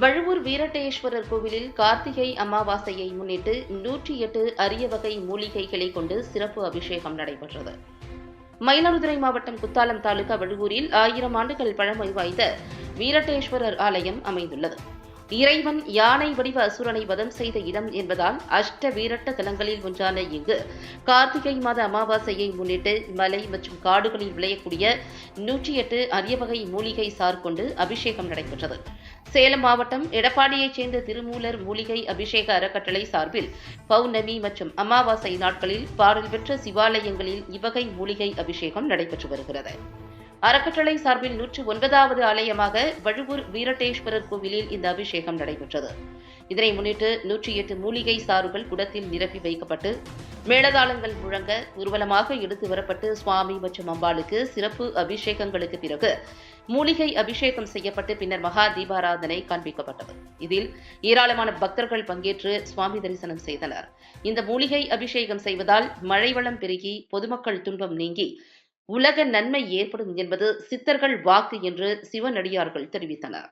வழுவூர் வீரட்டேஸ்வரர் கோவிலில் கார்த்திகை அமாவாசையை முன்னிட்டு 108 அரிய வகை மூலிகைகளை கொண்டு சிறப்பு அபிஷேகம் நடைபெற்றது. மயிலாடுதுறை மாவட்டம் குத்தாலம் தாலுகா வழுவூரில் 1000 ஆண்டுகள் பழமை வாய்ந்த வீரட்டேஸ்வரர் ஆலயம் அமைந்துள்ளது. இறைவன் யானை வடிவ அசுரனை வதம் செய்த இடம் என்பதால் அஷ்ட வீரட்ட தலங்களில் ஒன்றான இங்கு கார்த்திகை மாத அமாவாசையை முன்னிட்டு மலை மற்றும் காடுகளில் விளையக்கூடிய 108 அரிய வகை மூலிகை சார் கொண்டு அபிஷேகம் நடைபெற்றது. சேலம் மாவட்டம் எடப்பாடியைச் சேர்ந்த திருமூலர் மூலிகை அபிஷேக அறக்கட்டளை சார்பில் பௌர்ணமி மற்றும் அமாவாசை நாட்களில் பாடல் பெற்ற சிவாலயங்களில் இவ்வகை மூலிகை அபிஷேகம் நடைபெற்று வருகிறது. அறக்கட்டளை சார்பில் 109வது ஆலயமாக வழுவூர் வீரட்டேஸ்வரர் கோவிலில் இந்த அபிஷேகம் நடைபெற்றது. இதனை முன்னிட்டு 108 மூலிகை சாறுகள் குடத்தில் நிரப்பி வைக்கப்பட்டு மேளதாளங்கள் முழங்க ஊர்வலமாக எடுத்து வரப்பட்டு சுவாமி மற்றும் அம்பாளுக்கு சிறப்பு அபிஷேகங்களுக்கு பிறகு மூலிகை அபிஷேகம் செய்யப்பட்டு பின்னர் மகா தீபாராதனை காண்பிக்கப்பட்டது. இதில் ஏராளமான பக்தர்கள் பங்கேற்று சுவாமி தரிசனம் செய்தனர். இந்த மூலிகை அபிஷேகம் செய்வதால் மழை வளம் பெருகி பொதுமக்கள் துன்பம் நீங்கி உலக நன்மை ஏற்படும் என்பது சித்தர்கள் வாக்கு என்று சிவனடியார்கள் தெரிவித்தனர்.